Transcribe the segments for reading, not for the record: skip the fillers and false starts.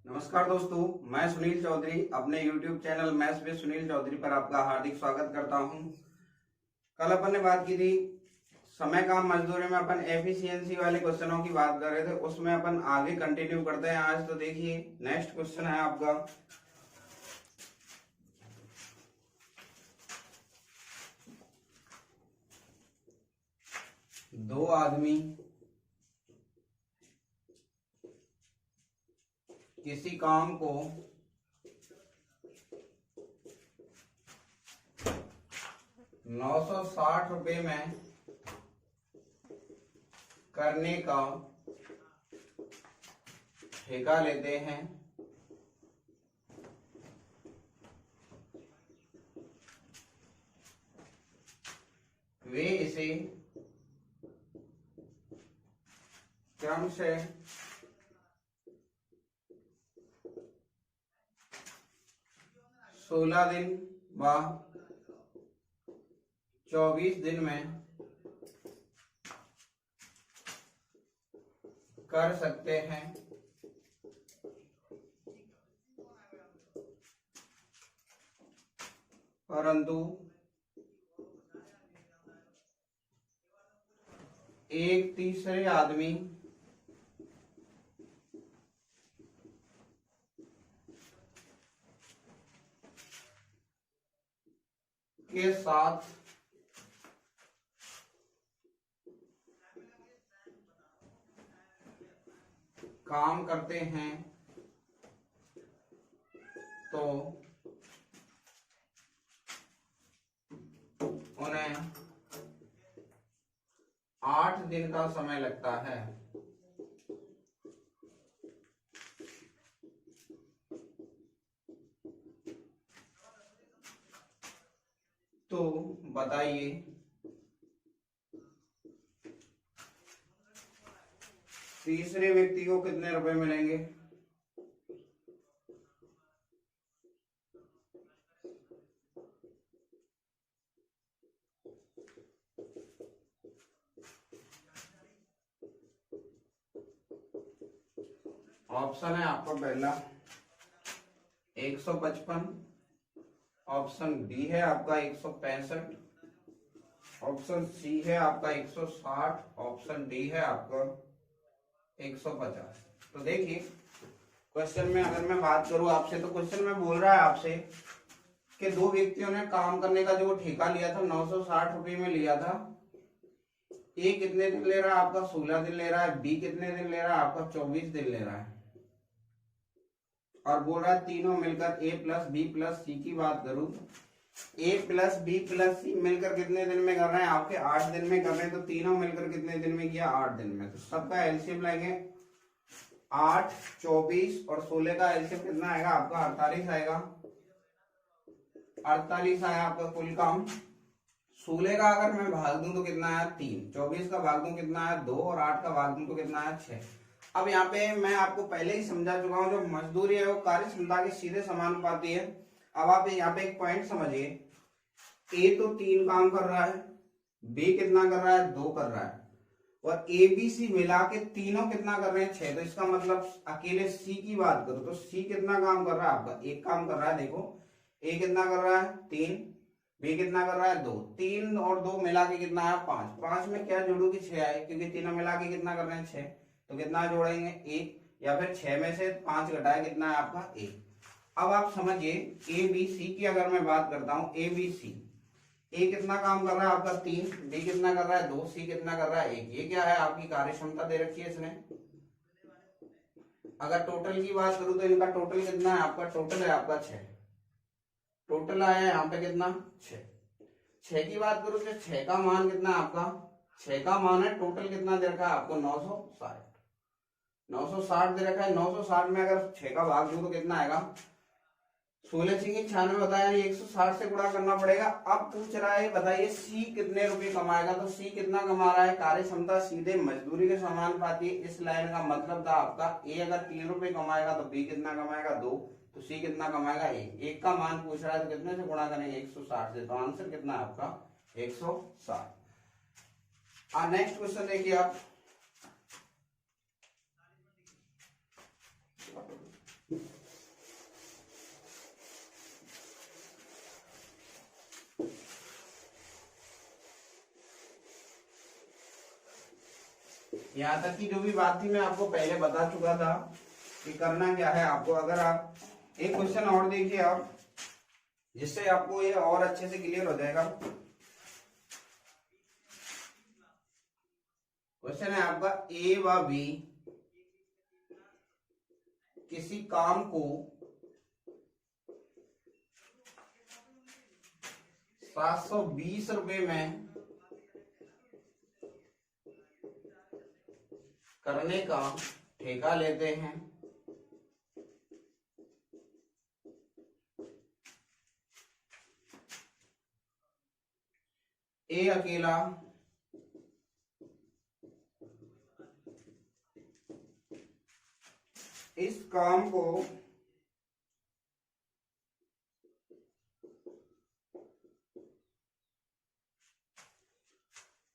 नमस्कार दोस्तों, मैं सुनील चौधरी अपने YouTube channel maths with Sunil Chaudhary पर आपका हार्दिक स्वागत करता हूं। कल अपन ने बात की थी समय काम मजदूरी में, अपन एफिशिएंसी वाले क्वेश्चनों की बात कर रहे थे। उसमें अपन आगे कंटिन्यू करते हैं आज। तो देखिए नेक्स्ट क्वेश्चन है आपका, दो आदमी किसी काम को 960 रुपए में करने का ठेका लेते हैं। वे इसे क्रम से 16 दिन व 24 दिन में कर सकते हैं। परंतु एक तीसरे आदमी के साथ काम करते हैं तो उन्हें 8 दिन का समय लगता है। तो बताइए तीसरे व्यक्ति को कितने रुपए मिलेंगे? ऑप्शन है आपका पहला 155, ऑप्शन बी है आपका 165, ऑप्शन सी है आपका 160, ऑप्शन डी है आपका 150। तो देखिए क्वेश्चन में अगर मैं बात करूं आपसे, तो क्वेश्चन में बोल रहा है आपसे कि दो व्यक्तियों ने काम करने का जो ठेका लिया था 960 रुपए में लिया था। ए कितने दिन ले रहा है आपका? 16 दिन ले रहा है। बी कितने दिन ले रहा है आपका? 24 दिन ले रहा है। और बोल रहा है तीनों मिलकर ए प्लस बी प्लस सी की बात करूं, ए प्लस बी प्लस सी मिलकर कितने दिन में कर रहे हैं आपके? 8 दिन में कर रहे हैं। तो तीनों मिलकर कितने दिन में किया? 8 दिन में। तो सबका एलसीएम लेंगे 8, 24 और 16 का एलसीएम कितना आएगा आपका? 48 आएगा। 48 आया आपका कुल काम। 16 का अगर मैं भाग दूं तो कितना आया? 3। 24 का भाग दूं कितना आया? 2 और 8 का भाग दूं तो कितना आया? 6। अब यहाँ पे मैं आपको पहले ही समझा चुका हूं, जो मजदूरी है वो कार्य क्षमता के सीधे समानुपाती है। अब आप यहाँ पे एक पॉइंट समझिए, ए तो 3 काम कर रहा है, बी कितना कर रहा है? 2 कर रहा है, और ए बी सी मिला के तीनों कितना कर रहे हैं? 6। तो इसका मतलब अकेले सी की बात करो तो सी कितना काम कर रहा है आपका? 1 काम कर रहा है। देखो ए कितना कर रहा है? 3, बी कितना कर रहा है? 2। 3 और 2 मिला के कितना आया? 5। 5 में क्या जोड़ू कि 6 आए, क्योंकि तीनों मिला के कितना कर रहे हैं? 6। तो कितना जोड़ेंगे? 1, या फिर 6 में से 5 घटाए कितना है आपका? 1। अब आप समझिए ए बी सी की अगर मैं बात करता हूं, ए बी सी, ए कितना काम कर रहा है आपका? 3, बी कितना कर रहा है? 2, सी कितना कर रहा है? 1। ये क्या है? आपकी कार्य क्षमता दे रखी है इसने। अगर टोटल की बात करूं तो इनका टोटल कितना है आपका? टोटल है आपका 6। टोटल आया यहाँ पे कितना? 6। 6 की बात करूं तो 6 का मान कितना है आपका? 6 का मान है, टोटल कितना दे रखा है आपको? 960। 960 दे रखा है। 960 में अगर 6 का भाग दूं तो कितना आएगा? 16 6 96 बताया, 160 से गुणा करना पड़ेगा। अब पूछ रहा है बताइए सी कितने रुपए कमाएगा? तो सी कितना कमा रहा है? कार्य क्षमता सीधे मजदूरी के समानुपाती। इस लाइन का मतलब था आपका ए अगर 3 रुपए कमाएगा तो बी कितना कमाएगा? 2। तो सी कितना कमाएगा? 1। 1 का मान पूछ रहा है तो कितने से गुणा करेंगे? 160 से। तो आंसर कितना है आपका? 160। नेक्स्ट क्वेश्चन देखिए आप, यहाँ तक की जो भी बात थी मैं आपको पहले बता चुका था कि करना क्या है आपको। अगर आप एक क्वेश्चन और देखिए आप, जिससे आपको ये और अच्छे से क्लियर हो जाएगा। क्वेश्चन है आपका, ए व बी किसी काम को 720 रुपए में करने का ठेका लेते हैं। ए अकेला इस काम को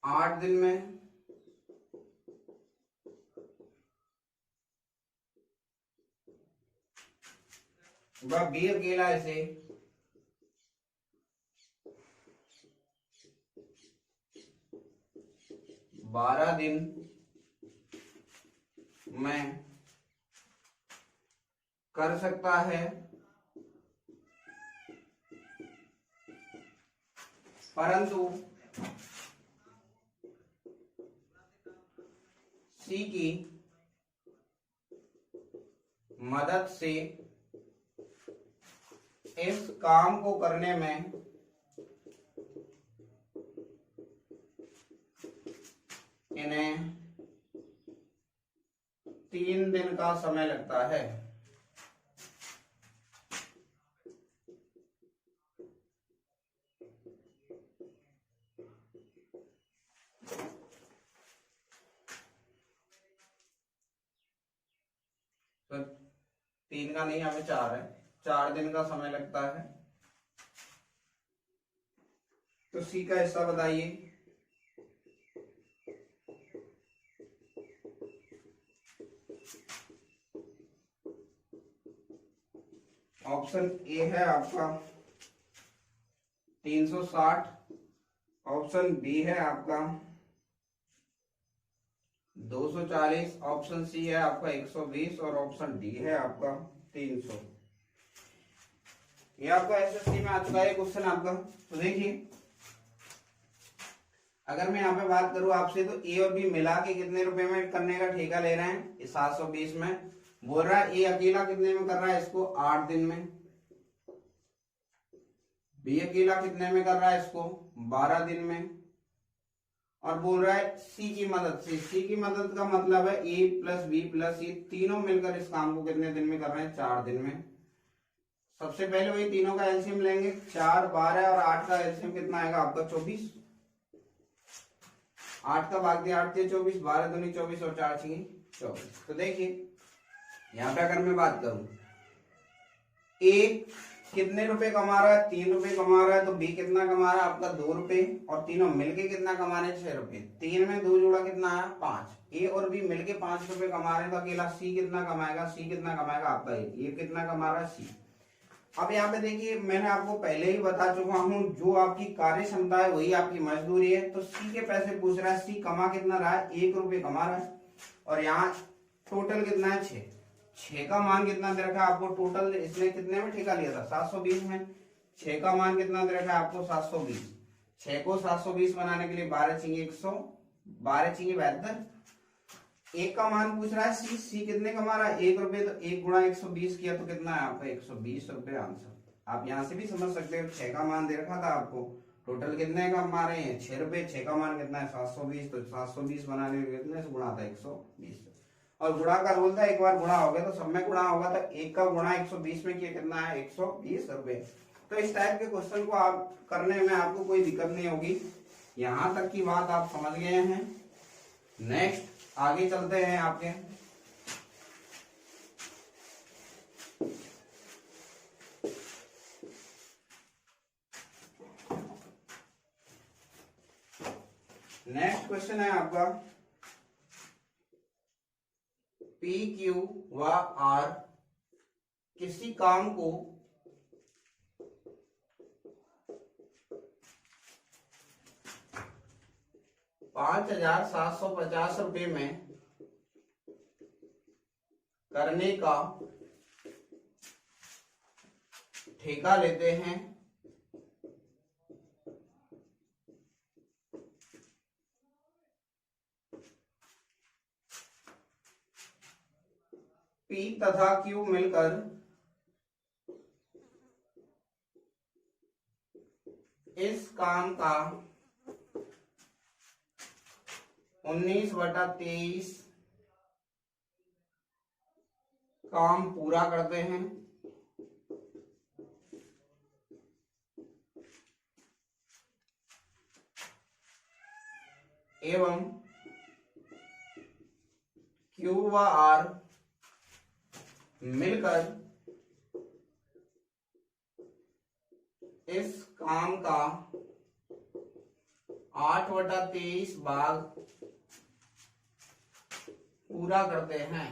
8 दिन में, वह बी अकेला इसे 12 दिन में कर सकता है, परंतु सी की मदद से इस काम को करने में इन्हें 3 दिन का समय लगता है। तो 3 का नहीं, यहाँ पे 4 है, 4 दिन का समय लगता है। तो सी का हिस्सा बताइए। ऑप्शन ए है आपका 360, ऑप्शन बी है आपका 240, ऑप्शन सी है आपका 120 और ऑप्शन डी है आपका 300। ये आपका एसएससी में आ चुका है क्वेश्चन आपका। तो देखिए, अगर मैं यहाँ पे बात करूं आपसे, तो ए और बी मिला के कितने रुपए में करने का ठेका ले रहे हैं? 720 में। बोल रहा है ए अकेला कितने में कर रहा है इसको? 8 दिन में। बी अकेला कितने में कर रहा है इसको? 12 दिन में। और बोल रहा है सी की मदद से। सी की मदद का मतलब है ए प्लस बी प्लस सी, तीनों मिलकर इस काम को कितने दिन में कर रहे हैं? 4 दिन में। सबसे पहले वही तीनों का एलसीएम लेंगे। 4, 12 और 8 का एलसीएम कितना आएगा आपका? 24। 8 का भाग दिया 8 से 24, 12 दूनी 24 और 4 छीनी 24। तो देखिए यहाँ पे अगर मैं बात करूं, ए कितने रुपए कमा रहा है? 3 रुपए कमा रहा है। तो बी कितना कमा रहा है आपका? 2 रुपए। और तीनों मिलके कितना कमा रहे हैं? 6 रुपए। 3 में 2 जोड़ा कितना आया? 5। ए और बी मिलके 5 रुपए कमा रहे हैं। तो अकेला सी कितना कमाएगा? सी कितना कमाएगा आपका? ये कितना कमा रहा है? सी। अब यहाँ पे देखिए, मैंने आपको पहले ही बता चुका हूं, जो आपकी कार्य क्षमता है वही आपकी मजदूरी है। तो सी के पैसे पूछ रहा है। सी कमा कितना रहा है? 1 रुपए कमा रहा है। और यहाँ टोटल कितना है? 6। 6 का मान कितना दे रखा है आपको? टोटल इसने कितने में ठेका लिया था? 720 में। 6 का मान कितना दे रखा है आपको? 720। 6 को 720 बनाने के लिए 12 चाहिए 100, 12 चाहिए 72। 1 का मान पूछ रहा है सी। सी कितने कमा रहा है? 1 रुपए। तो 1 गुणा 120 किया तो कितना है आपका? 120 रुपए आंसर। आप यहाँ से भी समझ सकते हो, 6 का मान दे रखा था आपको, टोटल कितने का कमा रहे हैं? 6 रुपए। 6 का मान कितना है? 720। तो 720 बनाने में कितने से गुणा था? 120। और गुणा का रूल था, एक बार गुणा हो गया तो सब में गुणा होगा। तो 1 का गुणा 120 में किया कितना है? 120 रुपए। तो इस टाइप के क्वेश्चन को आप करने में आपको कोई दिक्कत नहीं होगी। यहां तक की बात आप समझ गए हैं। नेक्स्ट आगे चलते हैं आपके। नेक्स्ट क्वेश्चन है आपका, पी क्यू व आर किसी काम को 5,750 रुपए में करने का ठेका लेते हैं, P तथा Q मिलकर इस काम का 19/23 काम पूरा करते हैं, एवं Q व R मिलकर इस काम का 8/23 भाग पूरा करते हैं।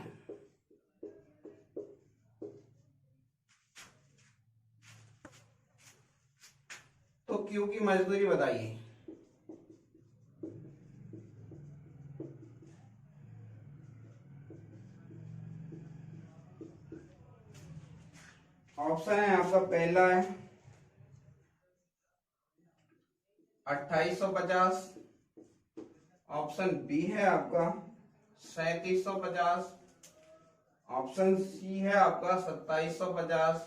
तो क्यू की मजदूरी बताइए। ऑप्शन है आपका, पहला है 2850, ऑप्शन बी है आपका 3750, ऑप्शन सी है आपका 2750,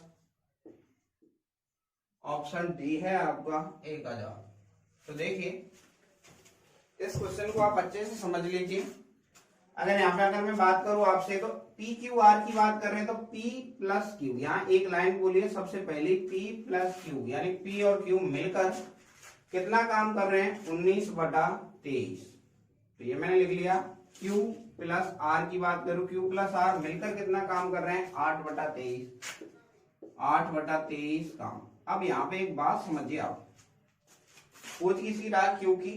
ऑप्शन डी है आपका 1000। तो देखिए इस क्वेश्चन को आप अच्छे से समझ लीजिए। अगर यहाँ पे अगर मैं बात करूं आपसे, तो पी क्यू आर की बात कर रहे हैं, तो P प्लस क्यू, यहाँ एक लाइन बोलिए सबसे पहले, P प्लस क्यू यानी P और Q मिलकर कितना काम कर रहे हैं, 19/23। तो ये मैंने लिख लिया। Q प्लस R की बात करूं, Q प्लस R मिलकर कितना काम कर रहे हैं, 8/23, 8/23 काम। अब यहाँ पे एक बात समझिए आप, पूछ किसी रहा Q की,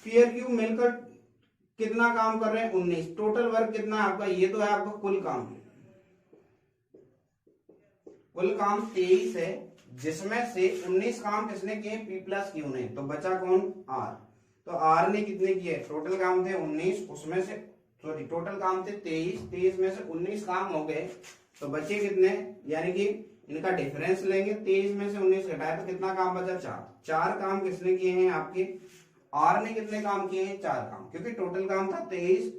P और Q मिलकर कितना काम कर रहे हैं, 19। टोटल वर्क कितना है आपका, ये तो है आपका कुल काम, कुल काम 23 है, जिसमें से 19 काम किसने किए, P प्लस Q ने। तो बचा कौन, R। तो R ने कितने किए, टोटल काम थे 19, उसमें से सॉरी टोटल काम थे 23, 23 में से 19 काम हो गए, तो बचे कितने, यानी कि इनका डिफरेंस लेंगे, 23 में से 19 घटाए तो कितना काम बचा, 4। 4 काम किसने किए हैं आपके, R ने कितने काम किए हैं, 4 काम, क्योंकि टोटल काम था 23,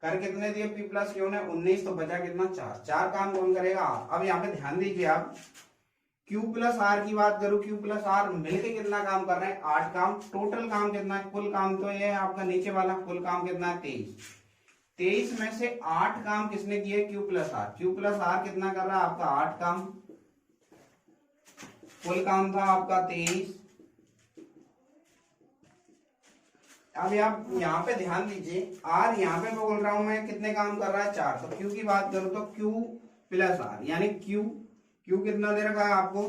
कर कितने दिए P प्लस Q ने, 19, तो बचा कितना, 4। 4 काम कौन करेगा, R। अब यहाँ पे ध्यान दीजिए आप, Q प्लस R की बात करूं, Q प्लस R मिलके कितना काम कर रहे हैं, 8 काम। टोटल काम कितना है, कुल काम तो ये है आपका नीचे वाला, कुल काम कितना है, 23। 23 में से 8 काम किसने किए, Q plus R। Q plus R कितना कर रहा है आपका, 8 काम, कुल काम था आपका 23। अब आप यहाँ पे ध्यान दीजिए, R यहाँ पे बोल रहा हूं मैं कितने काम कर रहा है, 4। तो Q की बात करूं तो Q प्लस R यानी Q कितना दे रखा है आपको,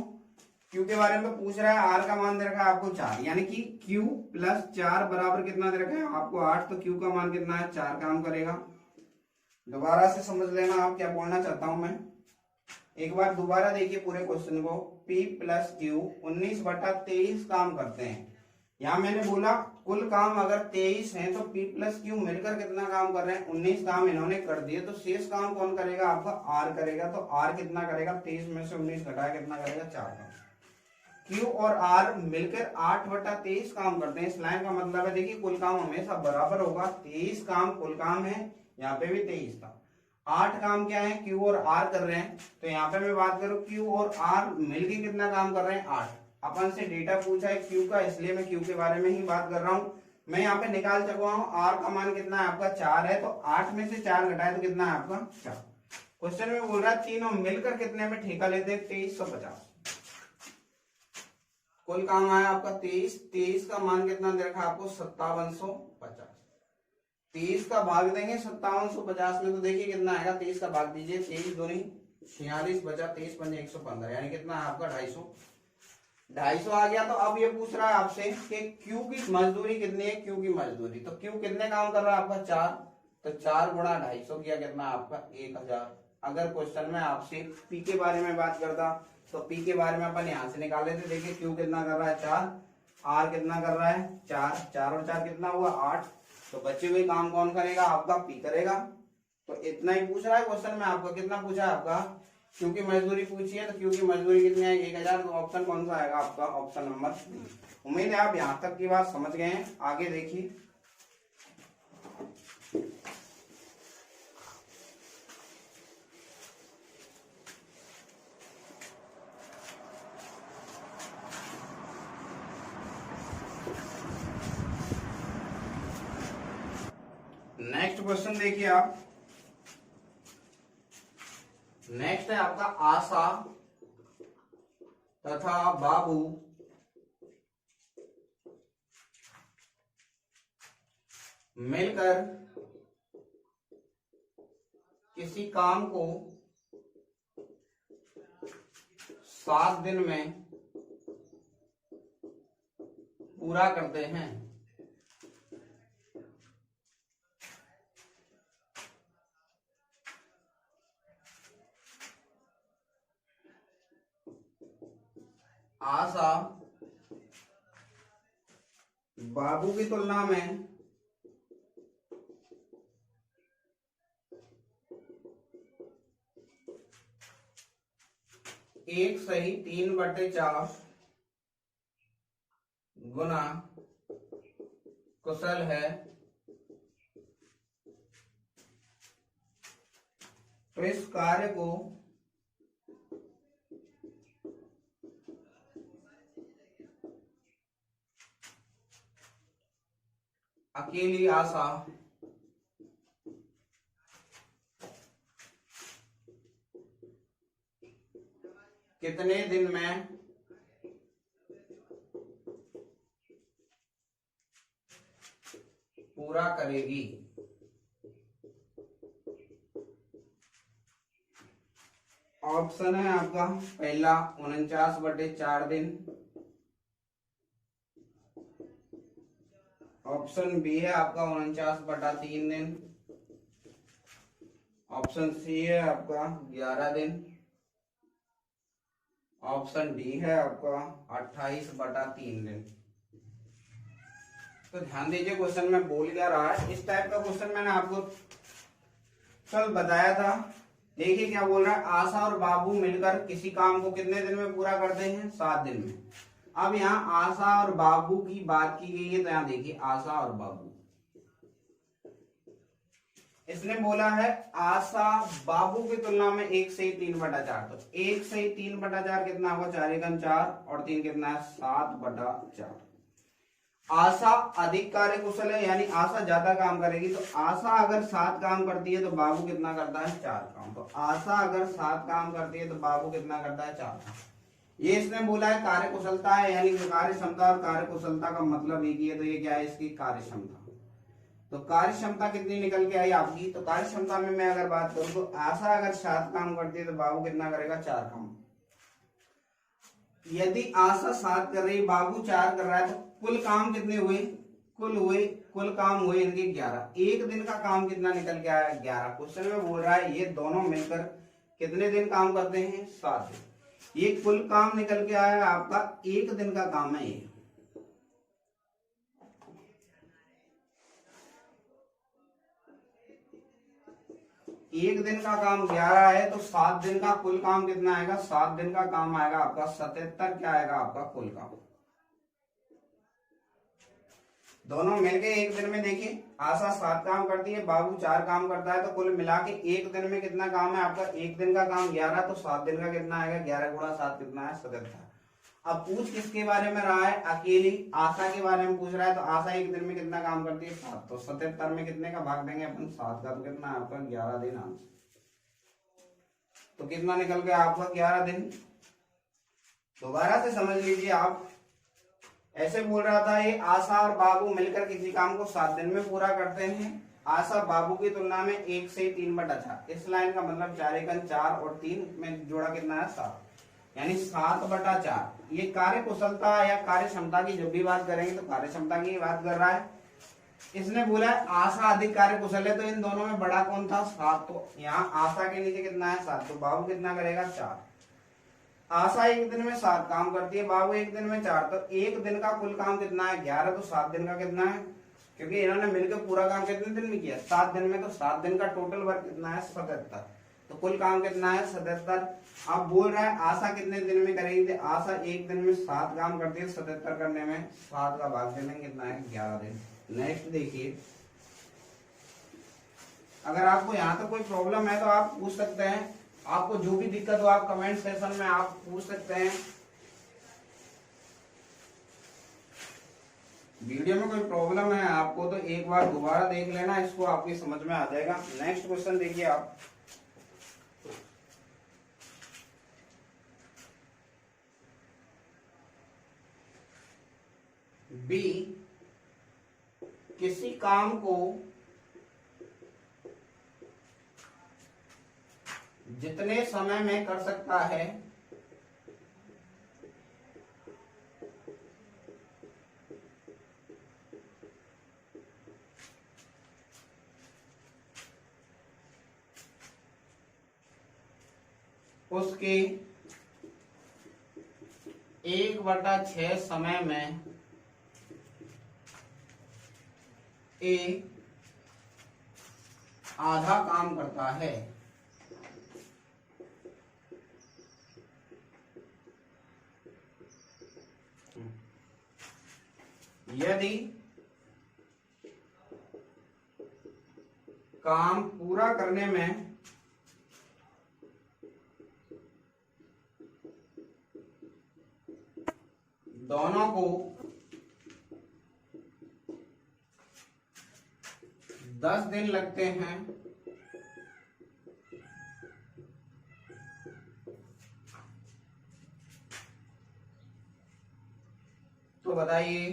Q के बारे में पूछ रहा है, R का मान दे रखा है आपको 4, यानी कि Q प्लस 4 बराबर कितना दे रखा है आपको, 8। तो Q का मान कितना है, 4 काम करेगा। दोबारा से समझ लेना आप क्या बोलना चाहता हूं मैं, एक बार दोबारा देखिए पूरे क्वेश्चन को। P प्लस Q 19/23 काम करते हैं, यहाँ मैंने बोला कुल काम अगर 23 है तो P प्लस Q मिलकर कितना काम कर रहे हैं, 19 काम इन्होंने कर दिए, तो शेष काम कौन करेगा आपका, R करेगा। तो R कितना करेगा, 23 में से 19 घटाया कितना करेगा, 4 काम। Q और R मिलकर 8/23 काम करते हैं, इस लाइन का मतलब है देखिए कुल काम हमेशा बराबर होगा, 23 काम कुल काम है, यहाँ पे भी 23 था। 8 काम क्या है, Q और R कर रहे हैं, तो यहाँ पे मैं बात करूं Q और R मिलकर कितना काम कर रहे हैं, 8। अपन से डेटा पूछा है Q का, इसलिए मैं Q के बारे में ही बात कर रहा हूं। मैं यहाँ पे निकाल चुका हूं, R का मान कितना है आपका, 4 है, तो 8 में से 4 घटाए तो कितना है आपका, 4। क्वेश्चन में बोल रहा है तीनों मिलकर कितने में ठेका लेते हैं, 2350। कुल काम आया आपका 23, 23 का मान कितना दे रखा आपको, 5750। 23 का भाग देंगे 5750 में, तो देखिए कितना आएगा, 23 का भाग दीजिए, 23 दूनी 46 बचा, 23 पंजे 115, यानी कितना है आपका 250 आ गया। तो अब ये पूछ रहा है आपसे कि Q की मजदूरी कितनी है, Q की मजदूरी, तो Q कितने काम कर रहा है आपका, 4, तो 4 गुणा 250 किया कितना आपका 1000। अगर क्वेश्चन में आपसे P के बारे में बात करता तो P के बारे में अपन यहाँ से निकाल लेते, देखिए Q कितना कर रहा है, 4, R कितना कर रहा है, 4, 4 और 4 कितना हुआ, 8। तो बचे हुए काम कौन करेगा आपका, P करेगा। तो इतना ही पूछ रहा है क्वेश्चन में आपका। कितना पूछा है आपका? क्योंकि मजदूरी पूछी है, तो क्योंकि मजदूरी कितनी है 1000, तो ऑप्शन कौन सा आएगा आपका? Option number D. उम्मीद है आप यहाँ तक की बात समझ गए हैं। आगे देखिए, नेक्स्ट क्वेश्चन देखिए आप। नेक्स्ट है आपका आशा तथा बाबू मिलकर किसी काम को 7 दिन में पूरा करते हैं। आशा बाबू की तुलना में एक सही 3/4 गुना कुशल है, तो इस कार्य को अकेली आशा कितने दिन में पूरा करेगी? ऑप्शन है आपका पहला 49/4 दिन, ऑप्शन बी है आपका 49/3 दिन, ऑप्शन सी है आपका 11 दिन, ऑप्शन डी है आपका 28/3 दिन। तो ध्यान दीजिए क्वेश्चन में बोल क्या रहा है। इस टाइप का क्वेश्चन मैंने आपको कल बताया था। देखिए क्या बोल रहा है, आशा और बाबू मिलकर किसी काम को कितने दिन में पूरा करते हैं? 7 दिन में। अब यहाँ आशा और बाबू की बात की गई है, तो यहाँ देखिए आशा और बाबू, इसने बोला है आशा बाबू की तुलना में 1 से 3/4, तो 1 से 3/4 कितना होगा? 4 एकम 4 और 3 कितना है? 7/4। आशा अधिक कार्य कुशल है, यानी आशा ज्यादा काम करेगी। तो आशा अगर 7 काम करती है तो बाबू कितना करता है? 4 काम। तो आशा अगर 7 काम करती है तो बाबू कितना करता है? 4 काम। ये इसने बोला है कार्य कुशलता है, यानी कार्य क्षमता और कार्य कुशलता का मतलब एक ही है। तो ये क्या है? इसकी कार्य क्षमता। तो कार्य क्षमता कितनी निकल के आई आपकी? तो कार्य क्षमता में मैं अगर बात करूं तो आशा अगर 7 काम करती है तो बाबू कितना करेगा? 4 काम। यदि आशा 7 कर रही, बाबू 4 कर रहा है, तो कुल काम कितने हुए? कुल काम हुए इनके 11। एक दिन का काम कितना निकल के आया? 11। क्वेश्चन में बोल रहा है ये दोनों मिलकर कितने दिन काम करते हैं? 7 दिन। ये कुल काम निकल के आया आपका, एक दिन का काम है ये। एक दिन का काम 11 है, तो 7 दिन का कुल काम कितना आएगा? 7 दिन का काम आएगा आपका 77। क्या आएगा आपका कुल काम? दोनों मिलके एक दिन में, देखिए आशा 7 काम करती है, बाबू 4 काम करता है, तो कुल मिला के एक दिन में कितना काम है आपका? एक दिन का काम 11, तो 7 दिन का कितना आएगा? 11 गुणा 7 कितना है? 77। अब पूछ किसके बारे में रहा है? अकेली आशा के बारे में पूछ रहा है। तो आशा एक दिन में कितना काम करती है? 7। तो 77 में कितने का भाग देंगे अपन? 7 का। तो कितना है आपका? 11 दिन आंसर। तो कितना निकल गया आपका? 11 दिन। दोबारा से समझ लीजिए आप। ऐसे बोल रहा था ये आशा और बाबू मिलकर किसी काम को 7 दिन में पूरा करते हैं। आशा बाबू की तुलना में 1 से 3/4। इस लाइन का मतलब 4 एकम 4 और 3 में जोड़ा कितना है? 7, यानी 7/4। ये कार्य कुशलता या कार्य क्षमता की जब भी बात करेंगे तो कार्य क्षमता की बात कर रहा है। इसने बोला है आशा अधिक कार्य कुशल है, तो इन दोनों में बड़ा कौन था? 7। तो यहाँ आशा के नीचे कितना है? 7। तो बाबू कितना करेगा? 4। आशा एक दिन में 7 काम करती है, बाबू एक दिन में 4। तो एक दिन का कुल काम कितना है? 11। तो 7 दिन का कितना है? क्योंकि इन्होंने मिलकर पूरा काम कितने दिन में किया, 7 दिन में। तो 7 दिन का टोटल वर्क कितना है, 77। तो कुल काम कितना है, 77। आप बोल रहा है आशा कितने दिन में करेगी, आशा एक दिन में 7 काम करती है, 77 करने में 7 का भाग दे देंगे, कितना है, 11 दिन। नेक्स्ट देखिए, अगर आपको यहाँ तक कोई प्रॉब्लम है तो आप पूछ सकते हैं, आपको जो भी दिक्कत हो आप कमेंट सेक्शन में आप पूछ सकते हैं। वीडियो में कोई प्रॉब्लम है आपको तो एक बार दोबारा देख लेना, इसको आपकी समझ में आ जाएगा। नेक्स्ट क्वेश्चन देखिए आप, बी किसी काम को जितने समय में कर सकता है उसके 1/6 समय में ए आधा काम करता है। यदि काम पूरा करने में दोनों को 10 दिन लगते हैं तो बताइए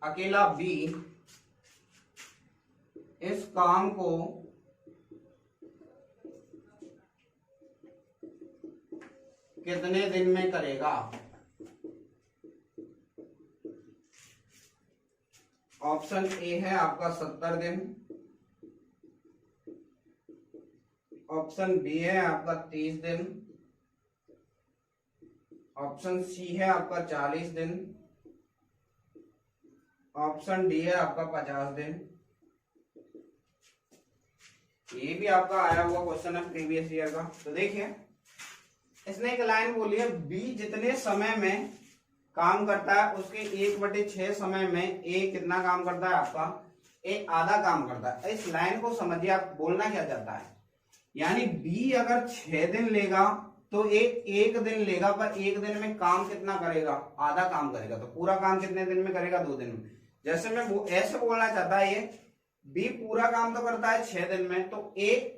अकेला बी इस काम को कितने दिन में करेगा। ऑप्शन ए है आपका 70 दिन, ऑप्शन बी है आपका 30 दिन, ऑप्शन सी है आपका 40 दिन, ऑप्शन डी है आपका 50 दिन। ये भी आपका आया हुआ क्वेश्चन है प्रीवियस ईयर का। तो देखिए इसने एक लाइन बोली है, बी जितने समय में काम करता है उसके 1/6 समय में ए कितना काम करता है, आपका ए आधा काम करता है। इस लाइन को समझिए, आप बोलना क्या चाहता है, यानी बी अगर 6 दिन लेगा तो ए 1 दिन लेगा, पर 1 दिन में काम कितना करेगा, आधा काम करेगा। तो पूरा काम कितने दिन में करेगा, 2 दिन में। जैसे मैं ऐसे बोलना चाहता है, ये बी पूरा काम तो करता है 6 दिन में, तो एक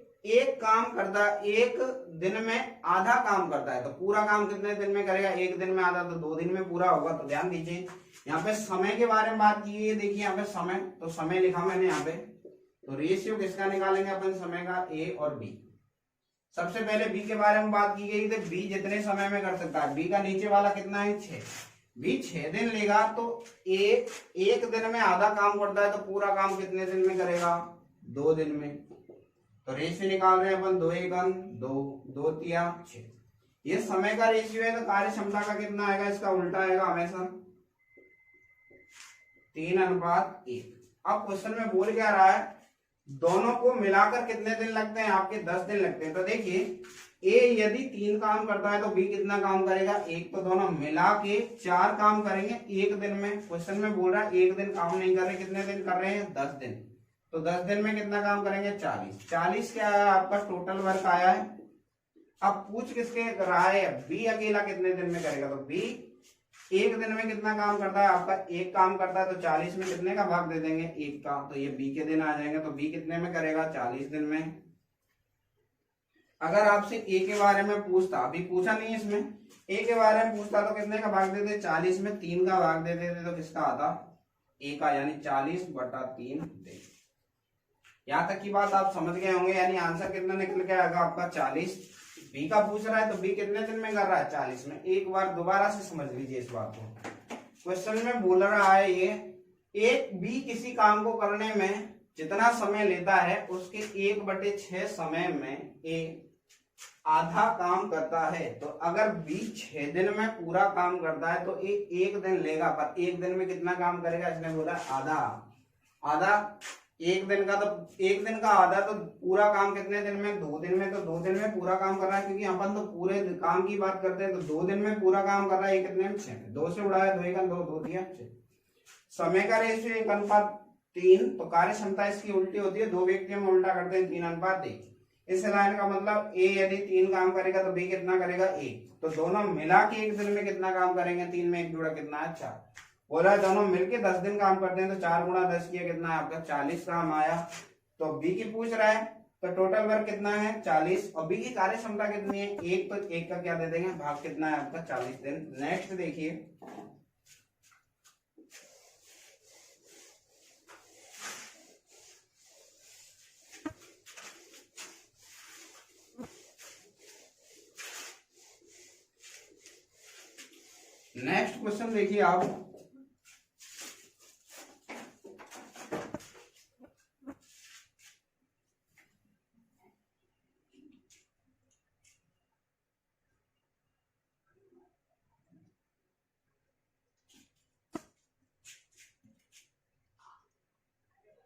काम करता है 1 दिन में आधा काम करता है। तो पूरा काम कितने दिन में करेगा, 1 दिन में आधा, तो 2 दिन में पूरा होगा। तो ध्यान दीजिए यहाँ पे समय के बारे में बात की है, देखिए यहाँ पे समय, तो समय लिखा मैंने यहाँ पे। तो रेशियो किसका निकालेंगे अपन, समय का, ए और बी। सबसे पहले बी के बारे में बात की गई थी, बी जितने समय में कर सकता है। बी का नीचे वाला कितना है, 6। बी 6 दिन लेगा तो ए 1 दिन में आधा काम करता है, तो पूरा काम कितने दिन में करेगा, 2 दिन में। तो रेशियो निकाल रहे हैं अपन, 2 एकम 2, 2 तिया 6। ये समय का रेशियो है, तो कार्य क्षमता का कितना आएगा, इसका उल्टा आएगा हमेशा, 3:1। अब क्वेश्चन में बोल क्या रहा है, दोनों को मिलाकर कितने दिन लगते हैं, आपके 10 दिन लगते हैं। तो देखिए ए यदि 3 काम करता है तो बी कितना काम करेगा, 1। तो दोनों मिला के 4 काम करेंगे 1 दिन में। क्वेश्चन में बोल रहा है 1 दिन काम नहीं कर रहे, कितने दिन कर रहे हैं, 10 दिन। तो 10 दिन में कितना काम करेंगे, 40। 40 क्या आया आपका टोटल वर्क आया है। अब पूछ किसके रहा है, बी अकेला कितने दिन में करेगा। तो बी 1 दिन में कितना काम करता है, आपका 1 काम करता है। तो 40 में कितने का भाग दे देंगे, 1 का। तो ये बी के दिन आ जाएंगे। तो बी कितने में करेगा, 40 दिन में। अगर आपसे ए के बारे में पूछता, अभी पूछा नहीं इसमें, ए के बारे में पूछता तो कितने का भाग देते, 40 में 3 का भाग दे देते, तो किसका आता, ए का, यानी 40/3 दे। यहां तक की बात आप समझ गए होंगे, यानी आंसर कितना निकल के आएगा आपका 40। बी का पूछ रहा है तो बी कितने दिन में कर रहा है, 40 में। एक बार दोबारा से समझ लीजिए इस बात को। क्वेश्चन में बोल रहा है ये, एक बी किसी काम को करने में जितना समय लेता है उसके 1/6 समय में ए आधा काम करता है, तो अगर बी 6 दिन में पूरा काम करता है तो ये 1 दिन लेगा, पर 1 दिन में कितना काम करेगा, इसने बोला आधा। आधा 1 दिन का, तो 1 दिन का आधा, तो पूरा काम कितने दिन में, 2 दिन में, तो 2 दिन में पूरा काम कर रहा है, क्योंकि अपन तो पूरे काम की बात करते हैं, तो 2 दिन में पूरा काम कर रहा है। ये कितने में, 6 में, 2 से उड़ाया, 2 1 2, 2 दिया 6। समय का रेशियो 1:3, तो कार्य क्षमता इसकी उल्टी होती है, 2 व्यक्तियों में उल्टा करते हैं 3:1। इस लाइन का मतलब ए यदि 3 काम करेगा तो बी कितना करेगा, 1। तो दोनों मिला के 1 दिन में कितना काम करेंगे, 3 में 1 जोड़ा कितना है, 4। बोला दोनों मिलके 10 दिन काम करते हैं, तो 4 गुणा 10 किया कितना है आपका, 40 काम आया। तो बी की पूछ रहा है, तो टोटल वर्क कितना है, 40, और बी की कार्य क्षमता कितनी है, 1, तो 1 का क्या दे देंगे, भाग कितना है आपका, 40 दिन। नेक्स्ट देखिए, नेक्स्ट क्वेश्चन देखिए आप,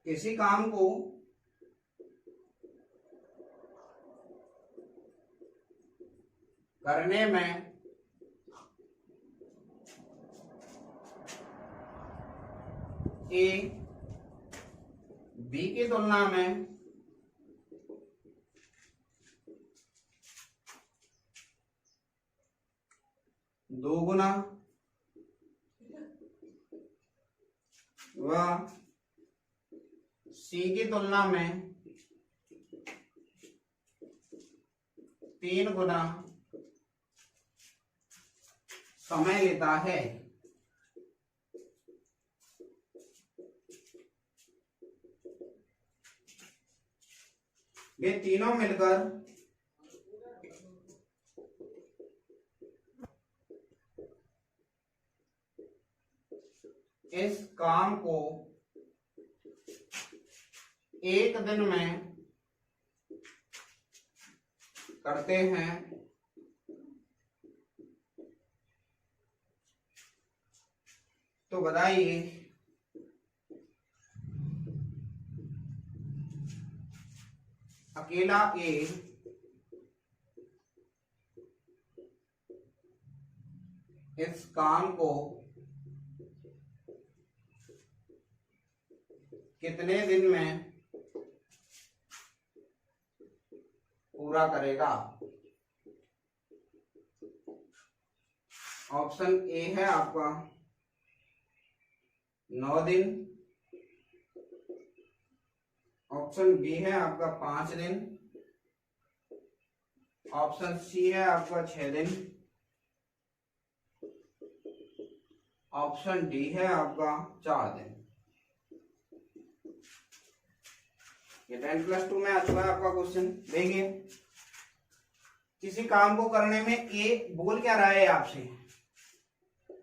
किसी काम को करने में ए बी की तुलना में 2 गुना व सी की तुलना में 3 गुना समय लेता है, ये तीनों मिलकर इस काम को 1 दिन में करते हैं, तो बताइए अकेला ए इस काम को कितने दिन में पूरा करेगा। ऑप्शन ए है आपका 9 दिन, ऑप्शन बी है आपका 5 दिन, ऑप्शन सी है आपका 6 दिन, ऑप्शन डी है आपका 4 दिन। ये 10+2 में आ चुका है आपका क्वेश्चन। देखिए किसी काम को करने में ए बोल क्या रहा है आपसे,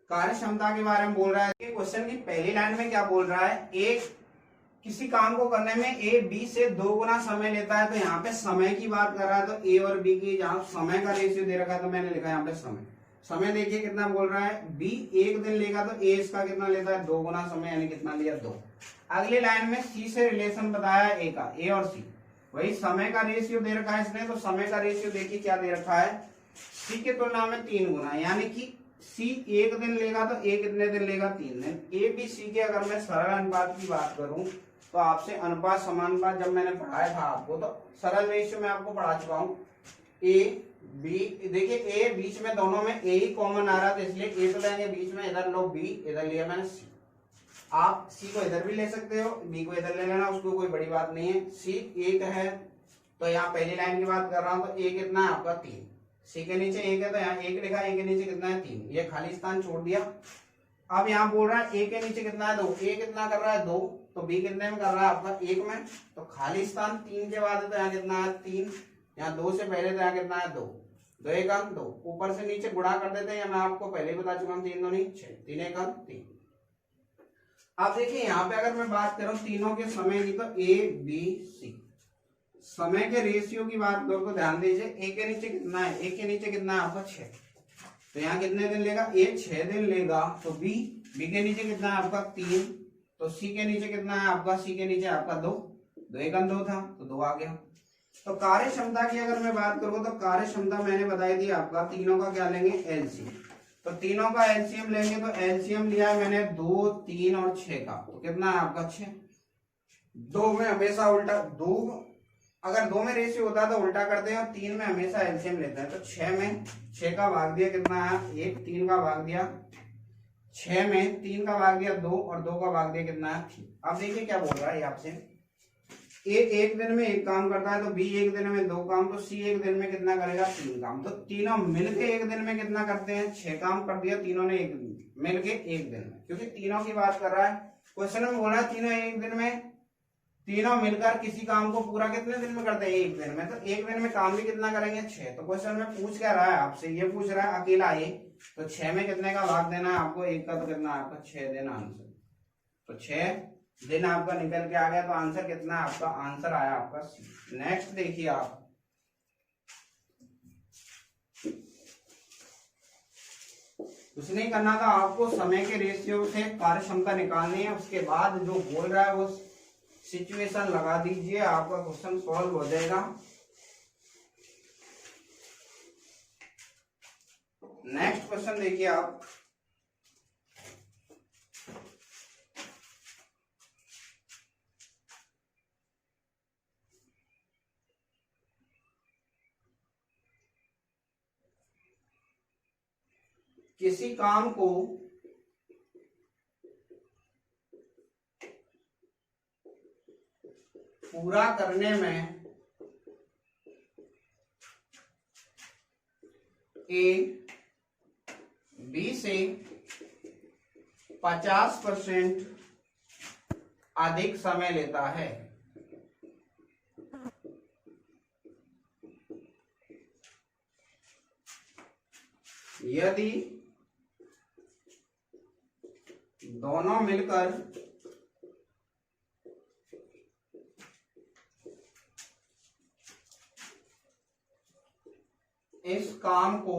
कार्य क्षमता के बारे में बोल रहा है। क्वेश्चन की पहली लाइन में क्या बोल रहा है, ए किसी काम को करने में ए बी से 2 गुना समय लेता है, तो यहाँ पे समय की बात कर रहा है, तो ए और बी की जहां समय का रेशियो दे रखा है तो मैंने लिखा यहाँ पे समय। समय देखिए कितना बोल रहा है, बी 1 दिन लेगा तो ए इसका कितना लेता है, 2 गुना समय, यानी कितना लिया 2। अगली लाइन में सी से रिलेशन बताया ए का, ए और सी, वही समय का रेशियो दे रखा है इसने, तो समय का रेशियो देखिए क्या दे रखा है, सी के तुलना में 3 गुना, यानी कि सी 1 दिन लेगा तो ए कितने दिन लेगा, 3 दिन। ए बी सी के अगर मैं सरल अनुपात की बात करूं तो आपसे अनुपात समानुपात जब मैंने पढ़ाया था आपको, तो सरल रेशियो में आपको पढ़ा चुका हूं। ए बी देखिए ए बीच में दोनों में ए ही कॉमन आ रहा था, इसलिए ए तो लेंगे बीच में, इधर लो बी, इधर लिया मैंने सी। आप सी को इधर भी ले सकते हो, बी को इधर ले लेना, उसको कोई बड़ी बात नहीं है। सी 1 है तो यहाँ पहली लाइन की बात कर रहा हूं, तो ए कितना है आपका 3, सी के नीचे 1 है तो यहाँ 1 लिखा, ए के नीचे कितना है 3, ये खाली स्थान छोड़ दिया। अब यहाँ बोल रहा है ए के नीचे कितना है 2, ए कितना कर रहा है 2, तो बी कितने में कर रहा है आपका 1 में, तो खाली स्थान 3 के बाद है तो यहाँ कितना है 3, यहाँ 2 से पहले तो यहाँ कितना है 2, 2 1 2, ऊपर से नीचे गुणा कर देते हैं, मैं आपको पहले ही बता चुका हूँ, 3 2 नहीं 6, 3 1 3। अब देखिए यहाँ पे अगर मैं बात करूं तीनों के समय की, तो ए बी सी, समय के रेशियो की बात करो तो ध्यान दीजिए, ए के नीचे कितना है, ए के नीचे कितना है आपका 6, तो यहाँ कितने दिन लेगा, ए 6 दिन लेगा। तो बी के नीचे कितना है आपका 3, तो सी के नीचे कितना है आपका, सी के नीचे आपका 2, 2 एकम 2 था तो 2 आ गया। तो कार्य क्षमता की अगर मैं बात करूँ तो कार्य क्षमता मैंने बताई थी आपका, तीनों का क्या लेंगे, एलसीएम। तो तीनों का एलसीएम लेंगे, तो एलसीएम लिया है मैंने 2, 3 और 6 का, तो कितना है आपका 6। दो में हमेशा उल्टा, दो अगर 2 में रेशियो होता है तो उल्टा करते हैं, और 3 में हमेशा एलसीएम लेते हैं। तो 6 में 6 का भाग दिया कितना है 1, 3 का भाग दिया 6 में 3 का भाग दिया 2, और 2 का भाग दिया कितना है 3। अब देखिए क्या बोल रहा है आपसे, ए एक दिन में 1 काम करता है, तो बी एक दिन में 2 काम, तो सी एक दिन में कितना करेगा 3 काम। तो तीनों मिलके एक दिन में कितना करते हैं, 6 काम कर दिया तीनों ने एक मिलके एक दिन में, क्योंकि तीनों की बात कर रहा है। क्वेश्चन में बोला है तीनों एक दिन में, तीनों मिलकर किसी काम को पूरा कितने दिन में करते हैं, एक दिन में। तो एक दिन में काम भी कितना करेंगे 6। तो क्वेश्चन में पूछ क्या रहा है आपसे, ये पूछ रहा है अकेला ए, तो 6 में कितने का भाग देना है आपको, 1 का, तो कितना है आपका 6 दिन आंसर। तो 6 दिन आपका निकल के आ गया, तो आंसर कितना है आपका, आंसर आया आपका सी। नेक्स्ट देखिए आप, कुछ नहीं करना था आपको, समय के रेशियो से कार्य क्षमता निकालनी है। उसके बाद जो बोल रहा है वो सिचुएशन लगा दीजिए, आपका क्वेश्चन सॉल्व हो जाएगा। नेक्स्ट क्वेश्चन देखिए आप, किसी काम को पूरा करने में ए बी से 50% अधिक समय लेता है। यदि दोनों मिलकर इस काम को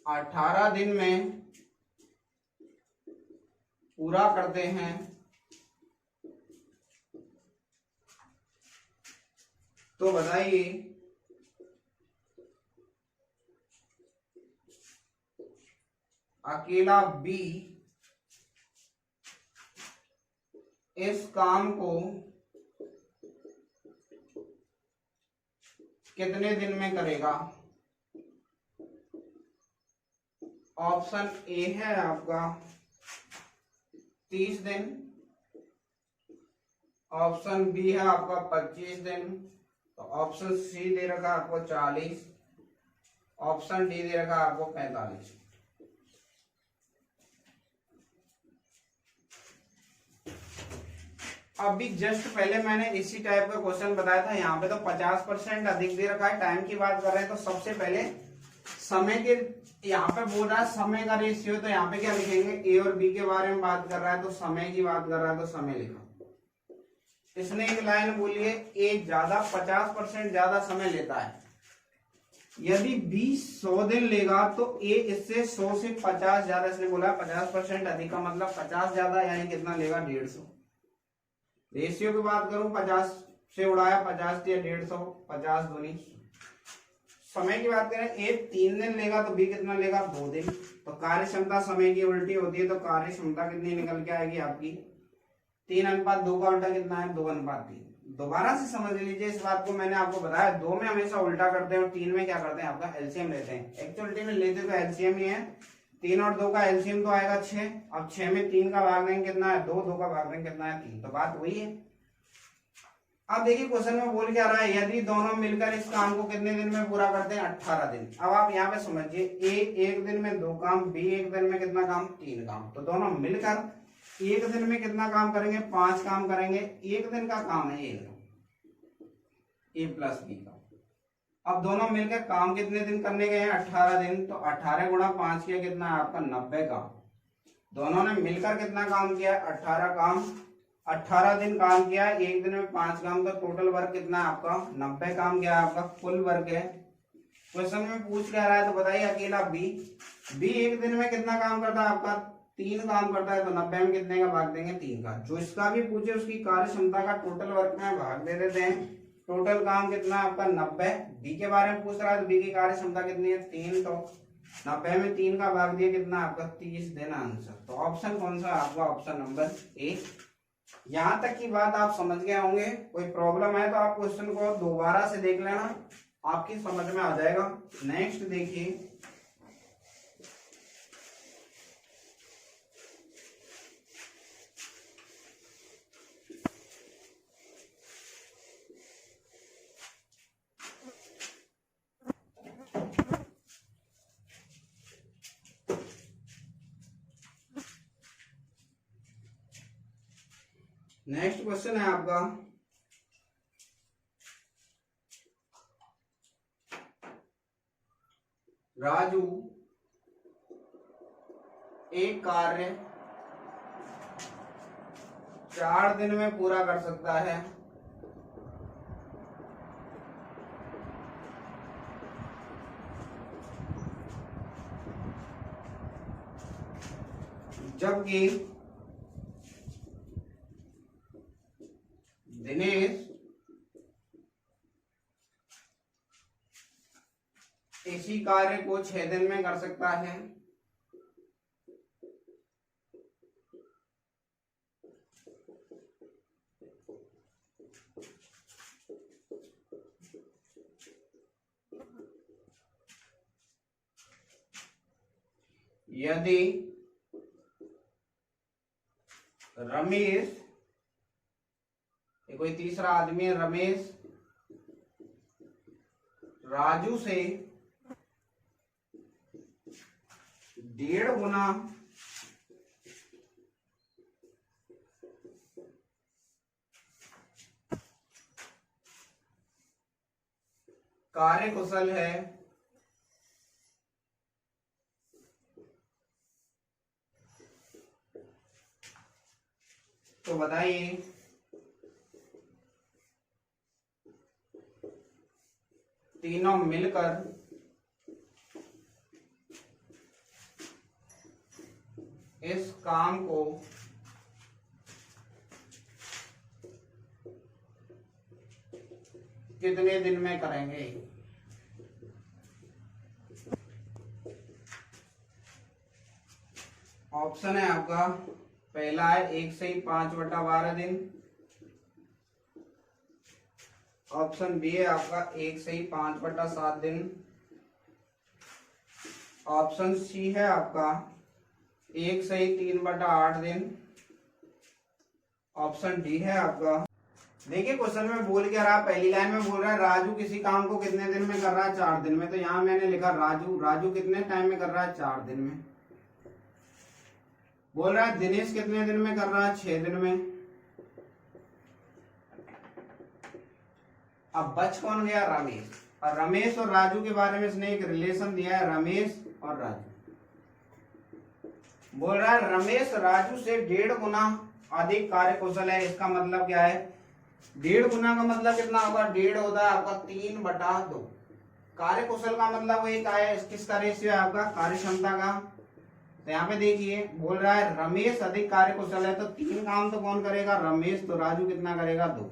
18 दिन में पूरा करते हैं, तो बताइए अकेला बी इस काम को कितने दिन में करेगा। ऑप्शन ए है आपका 30 दिन, ऑप्शन बी है आपका 25 दिन, तो ऑप्शन सी दे रखा आपको 40, ऑप्शन डी दे रखा आपको 45। अभी जस्ट पहले मैंने इसी टाइप का क्वेश्चन बताया था, यहाँ पे तो 50% अधिक दे रखा है। टाइम की बात कर रहे हैं तो सबसे पहले समय के, यहाँ पे बोल रहा है समय का रेशियो, तो यहाँ पे क्या लिखेंगे, ए और बी के बारे में बात कर रहा है तो समय की बात कर रहा है तो समय लिखा। इसने एक लाइन बोली है, ए ज्यादा 50% ज्यादा समय लेता है। यदि बी 100 दिन लेगा तो ए इससे 100 से 50 ज्यादा, इसने बोला 50% अधिक का मतलब 50 ज्यादा, यानी कितना लेगा 150। रेशियो की बात करूं 50 से उड़ाया 50 या 150, 50 दूनी। समय की बात करें, ए 3 दिन लेगा तो बी कितना लेगा 2 दिन। तो कार्य क्षमता समय की उल्टी होती है, तो कार्य क्षमता कितनी निकल के आएगी आपकी 3:2 का उल्टा कितना है 2:3। दोबारा से समझ लीजिए इस बात को, मैंने आपको बताया 2 में हमेशा उल्टा करते हैं और 3 में क्या करते हैं आपका एलसीएम लेते हैं। एक्चुअलिटी में लेते तो एलसीएम ही है, 3 और 2 का एलसीएम तो आएगा 6। अब 6 में 3 का भाग देंगे कितना है 2, 2 का भाग देंगे कितना है 3, तो बात वही है। अब देखिए क्वेश्चन में बोल क्या रहा है, यदि दोनों मिलकर इस काम को कितने दिन में पूरा करते हैं 18 दिन। अब आप यहाँ पे समझिए, ए एक दिन में 2 काम, बी एक दिन में कितना काम 3 काम, तो दोनों मिलकर एक दिन में कितना काम करेंगे 5 काम करेंगे। एक दिन का काम है ए प्लस बी का। अब दोनों मिलकर काम कितने दिन करने गए हैं 18 दिन, तो 18 गुणा 5 किया कितना है आपका 90 का। दोनों ने मिलकर कितना काम किया 18 काम, 18 दिन काम किया, एक दिन में 5 काम, तो टोटल वर्क कितना है आपका 90 काम किया, आपका कुल वर्क है। क्वेश्चन में पूछ क्या रहा है, तो बताइए अकेला बी एक दिन में कितना काम करता है आपका 3 काम करता है, तो 90 में कितने का भाग देंगे 3 का। जो इसका भी पूछे उसकी कार्य क्षमता का टोटल वर्क में भाग दे देते हैं। टोटल काम कितना है आपका 90। बी के बारे में पूछ रहा है तो बी की कार्य क्षमता कितनी है 3, तो 90 में 3 का भाग दिया कितना आपका 30 देना आंसर। तो ऑप्शन कौन सा आपका, ऑप्शन नंबर ए। यहां तक की बात आप समझ गए होंगे। कोई प्रॉब्लम है तो आप क्वेश्चन को दोबारा से देख लेना, आपकी समझ में आ जाएगा। नेक्स्ट देखिए, नेक्स्ट क्वेश्चन है आपका राजू एक कार्य 4 दिन में पूरा कर सकता है, जबकि दिनेश इसी कार्य को 6 दिन में कर सकता है। यदि रमेश, कोई तीसरा आदमी है, रमेश राजू से 1.5 गुना कार्यकुशल है, तो बताइए तीनों मिलकर इस काम को कितने दिन में करेंगे। ऑप्शन है आपका पहला है 1 से ही 5/12 दिन, ऑप्शन बी है आपका 1 से ही 5/7 दिन, ऑप्शन सी है आपका 1 से ही 3/8 दिन, ऑप्शन डी है आपका। देखिए क्वेश्चन में बोल क्या रहा, पहली लाइन में बोल रहा है राजू किसी काम को कितने दिन में कर रहा है 4 दिन में, तो यहां मैंने लिखा राजू कितने टाइम में कर रहा है 4 दिन में। बोल रहा है दिनेश कितने दिन में कर रहा है 6 दिन में। अब बच कौन गया, रमेश। और रमेश और राजू के बारे में इसने एक रिलेशन दिया है, रमेश और राजू। बोल रहा है रमेश राजू से 1.5 गुना अधिक कार्यकुशल है। इसका मतलब क्या है, 1.5 गुना का मतलब कितना होगा, 1.5 होता है आपका 3/2। कार्यकुशल का मतलब वही का है, किसका रेशियो है आपका, कार्य क्षमता का। तो यहाँ पे देखिए बोल रहा है रमेश अधिक कार्यकुशल है, तो 3 काम तो कौन करेगा, रमेश, तो राजू कितना करेगा 2।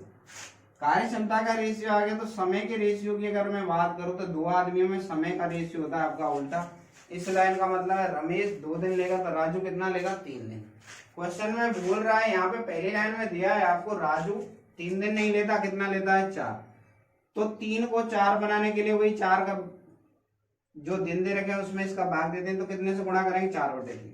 कार्य क्षमता का रेशियो आ गया, तो समय के रेशियो की अगर मैं बात करूं तो 2 आदमियों में समय का रेशियो होता है आपका उल्टा। इस लाइन का मतलब है रमेश 2 दिन लेगा, तो राजू कितना लेगा 3 दिन। क्वेश्चन में बोल रहा है यहाँ पे पहली लाइन में दिया है आपको राजू 3 दिन नहीं लेता, कितना लेता है 4। तो 3 को 4 बनाने के लिए वही 4 का जो दिन दे रखे हैं उसमें इसका भाग देते हैं, तो कितने से गुणा करेंगे 4/3।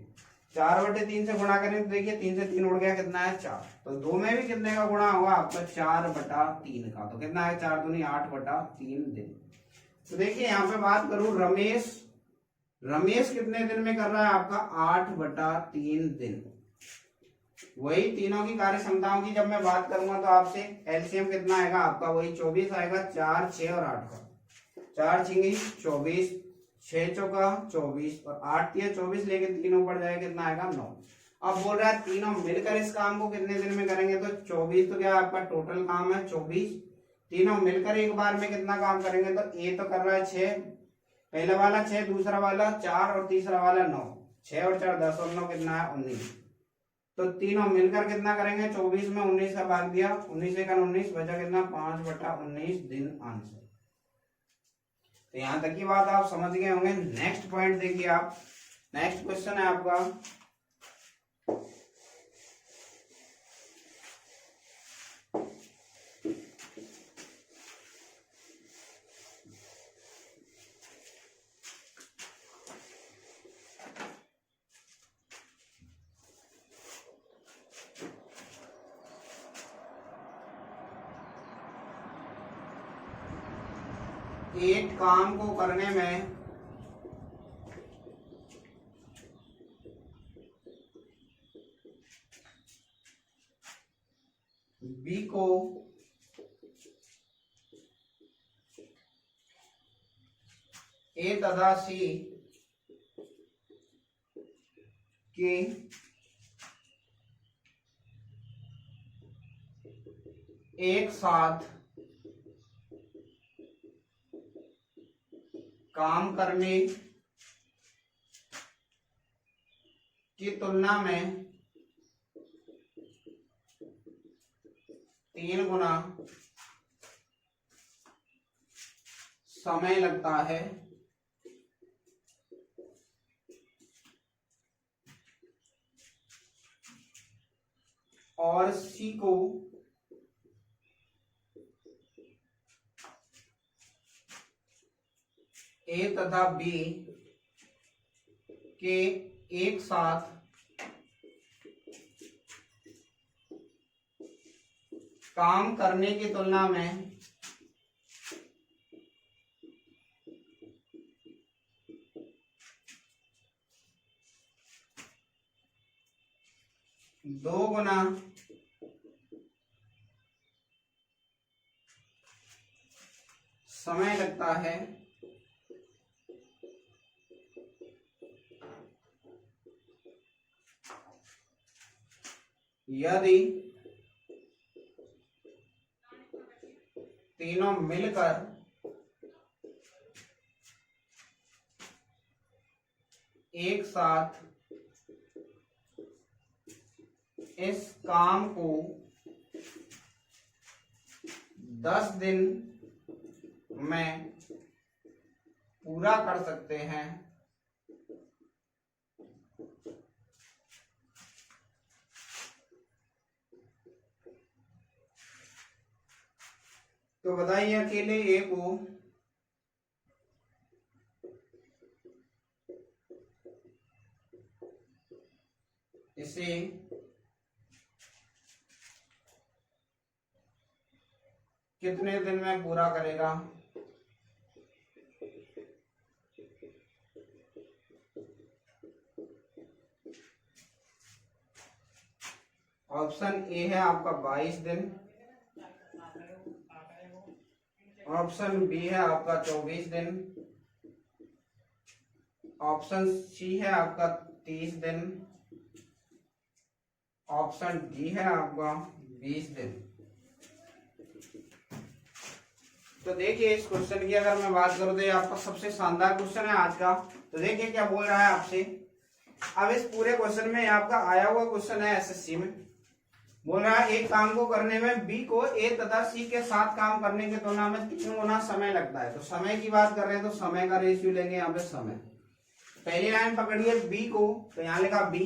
4/3 से गुणा करेंगे तो देखिए 3 से 3 उड़ गया, कितना है 4। तो 2 में भी कितने का गुणा होगा आपका 4/3 का, तो कितना है 4 दूनी 8/3 दिन। तो देखिए यहाँ पे बात करूं रमेश कितने दिन में कर रहा है आपका 8/3 दिन। वही तीनों की कार्य क्षमताओं की जब मैं बात करूंगा तो आपसे एलसीएम कितना आएगा आपका, वही 24 आएगा, 4, 6 और 8 का। 4 छिंगी 24, 6 चौका 24 और 8 3 24 लेके 3 ऊपर जाएगा, कितना आएगा 9। अब बोल रहा है तीनों मिलकर इस काम को कितने दिन में करेंगे, तो 24। तो क्या आपका टोटल काम है 24। तीनों मिलकर एक बार में कितना काम करेंगे, तो ए तो कर रहा है 6, पहला वाला 6, दूसरा वाला 4 और तीसरा वाला 9। 6 और 4 10 और 9 कितना है 19। तो तीनों मिलकर कितना करेंगे, 24 में 19 का भाग दिया, 19 एक 19 बचा कितना 5/19 दिन आंसर। तो यहां तक की बात आप समझ गए होंगे। नेक्स्ट पॉइंट देखिए आप, नेक्स्ट क्वेश्चन है आपका, एक काम को करने में बी को ए तथा सी के एक साथ काम करने की तुलना में 3 गुना समय लगता है, और सी को ए तथा बी के एक साथ काम करने की तुलना में 2 गुना समय लगता है, यदि तीनों मिलकर एक साथ इस काम को 10 दिन में पूरा कर सकते हैं, तो बताइए अकेले ए को इसे कितने दिन में पूरा करेगा। ऑप्शन ए है आपका 22 दिन, ऑप्शन बी है आपका 24 दिन, ऑप्शन सी है आपका 30 दिन, ऑप्शन डी है आपका 20 दिन। तो देखिए इस क्वेश्चन की अगर मैं बात करूं तो ये आपका सबसे शानदार क्वेश्चन है आज का। तो देखिए क्या बोल रहा है आपसे। अब इस पूरे क्वेश्चन में आपका आया हुआ क्वेश्चन है एसएससी में, बोल रहा है एक काम को करने में बी को ए तथा सी के साथ काम करने की तुलना में 3 गुना समय लगता है। तो समय की बात कर रहे हैं तो समय का रेशियो लेंगे यहाँ पे समय। पहली लाइन पकड़िए बी को, तो यहाँ लिखा बी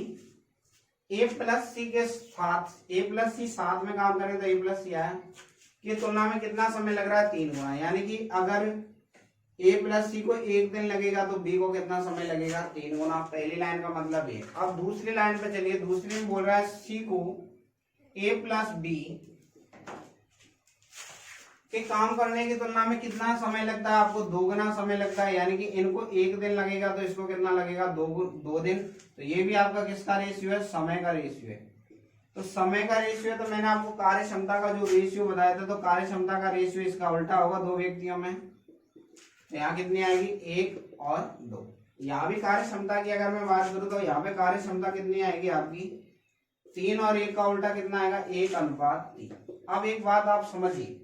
ए प्लस सी के साथ, ए प्लस सी साथ में काम करें तो ए प्लस सी आया की तुलना में कितना समय लग रहा है 3 गुना। यानी कि अगर ए प्लस सी को 1 दिन लगेगा तो बी को कितना समय लगेगा 3 गुना। पहली लाइन का मतलब ये। अब दूसरी लाइन पे चलिए, दूसरी में बोल रहा है सी को ए प्लस बी के काम करने की तुलना में कितना समय लगता है, आपको 2 गुना समय लगता है। यानी कि इनको 1 दिन लगेगा तो इसको कितना लगेगा 2 दिन। तो ये भी आपका किसका रेशियो है, समय का रेशियो है। तो समय का रेशियो है तो मैंने आपको कार्य क्षमता का जो रेशियो बताया था, तो कार्य क्षमता का रेशियो इसका उल्टा होगा 2 व्यक्तियों में। तो यहाँ कितनी आएगी 1 और 2। यहाँ भी कार्य क्षमता की अगर मैं बात करूँ तो यहाँ पे कार्य क्षमता कितनी आएगी आपकी 3 और 1 का उल्टा कितना आएगा 1:3। अब एक बात आप समझिए,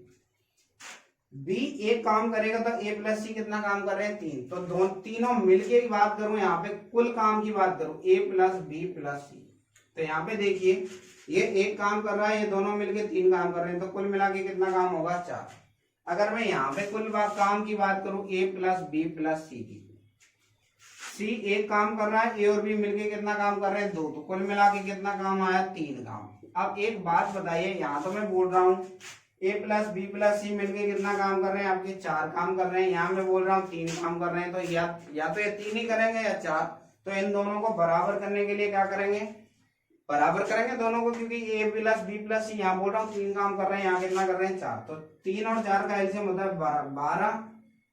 बी एक काम करेगा तो ए प्लस सी कितना काम कर रहे हैं 3, तो दोनों तीनों मिलके की बात करूं, यहाँ पे कुल काम की बात करूं ए प्लस बी प्लस सी, तो यहाँ पे देखिए ये एक काम कर रहा है, ये दोनों मिलके 3 काम कर रहे हैं, तो कुल मिला के कितना काम होगा 4। अगर मैं यहाँ पे कुल काम की बात करूं ए प्लस बी प्लस सी की, सी एक काम कर रहा है, ए और बी मिलके कितना काम कर रहे हैं 2, तो कुल मिला के कितना काम आया 3 काम। अब एक बात बताइए, यहाँ तो मैं बोल रहा हूँ ए प्लस बी प्लस सी मिलके कितना काम कर रहे हैं आपके 4 काम कर रहे हैं, यहाँ मैं बोल रहा हूँ 3 काम कर रहे हैं, तो या तो ये 3 ही करेंगे या 4, तो इन दोनों को बराबर करने के लिए क्या करेंगे, बराबर करेंगे दोनों को, क्योंकि ए प्लस बी प्लस सी यहाँ बोल रहा हूँ 3 काम कर रहे हैं, यहाँ कितना कर रहे हैं 4, तो 3 और 4 का एलसीएम होता है 12,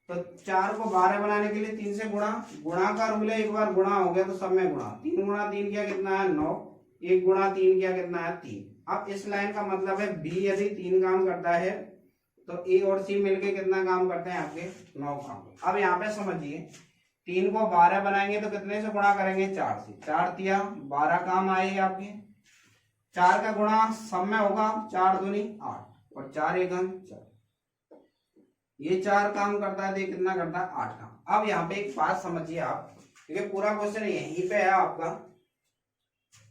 तो 4 को 12 बनाने के लिए 3 से गुणा का रूल है, एक बार गुणा हो गया तो सब में गुणा, 3 गुणा 3 किया कितना है 9, 1 गुणा 3 किया कितना है 3। अब इस लाइन का मतलब है बी यदि 3 काम करता है तो ए और सी मिलके कितना काम करते हैं आपके 9 काम। अब यहाँ पे समझिए 3 को 12 बनाएंगे तो कितने से गुणा करेंगे 4 से, 4 तिया 12 काम आएंगे आपके, 4 का गुणा सब में होगा 4 दूनी 8 और 4 एकम 4, ये 4 काम करता है, तो ये कितना करता है 8 काम। अब यहाँ पे एक बात समझिए आप, क्योंकि पूरा क्वेश्चन यहीं पे है आपका,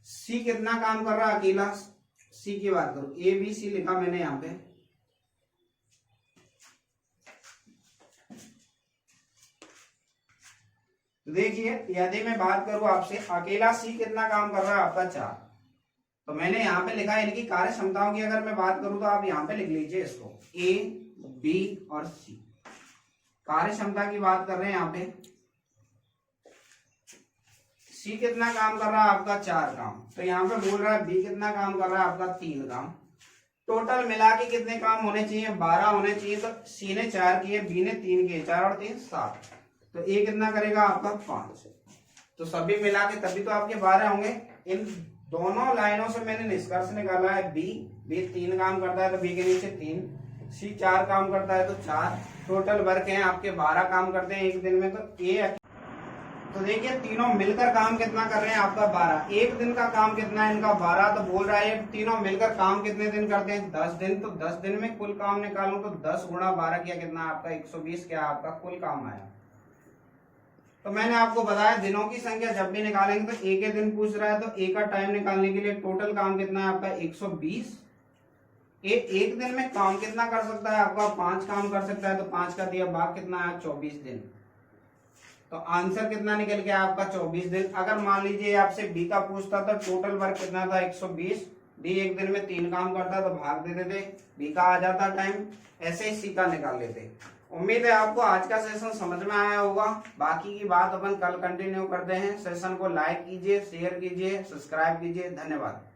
सी कितना काम कर रहा है अकेला, सी की बात करो, ए बी सी लिखा मैंने यहाँ पे, तो देखिए यदि मैं बात करूं आपसे, अकेला सी कितना काम कर रहा है आपका 4, तो मैंने यहाँ पे लिखा है इनकी कार्य क्षमताओं की अगर मैं बात करूं तो आप यहाँ पे लिख लीजिए इसको, ए बी और सी कार्य क्षमता की बात कर रहे हैं यहाँ पे, सी कितना काम कर रहा है आपका 4 काम, तो यहाँ पे बोल रहा है बी कितना काम कर रहा है आपका 3 काम, टोटल मिला के कितने काम होने चाहिए 12 होने चाहिए, तो सी ने 4 किए, बी ने 3 किए, 4 और 3 7, तो ए कितना करेगा आपका 5, तो सभी मिला के तभी तो आपके 12 होंगे। इन दोनों लाइनों से मैंने निष्कर्ष निकाला है बी 3 काम करता है तो बी के नीचे 3, सी 4 काम करता है तो 4, टोटल वर्क है आपके 12 काम करते हैं एक दिन में, तो ए, तो देखिए तीनों मिलकर काम कितना कर रहे हैं आपका 12, एक दिन का काम कितना है इनका 12, तो बोल रहा है तीनों मिलकर काम कितने दिन करते हैं 10 दिन, तो 10 दिन में कुल काम निकालूं तो 10 गुणा 12 किया कितना आपका 120 क्या आपका कुल काम आया। तो मैंने आपको बताया दिनों की संख्या जब भी निकालेंगे तो एक दिन पूछ रहा है, तो एक का टाइम निकालने के लिए टोटल काम कितना है आपका 120, एक दिन में काम कितना कर सकता है आपका 5 काम कर सकता है, तो 5 का दिया भाग कितना है 24 दिन, तो आंसर कितना निकल गया आपका 24 दिन। अगर मान लीजिए आपसे बी का पूछता तो टोटल वर्क कितना था 120, डी एक दिन में 3 काम करता तो भाग दे देते, बी का आ जाता टाइम, ऐसे ही सी का निकाल लेते। उम्मीद है आपको आज का सेशन समझ में आया होगा, बाकी की बात अपन कल कंटिन्यू करते हैं। सेशन को लाइक कीजिए, शेयर कीजिए, सब्सक्राइब कीजिए, धन्यवाद।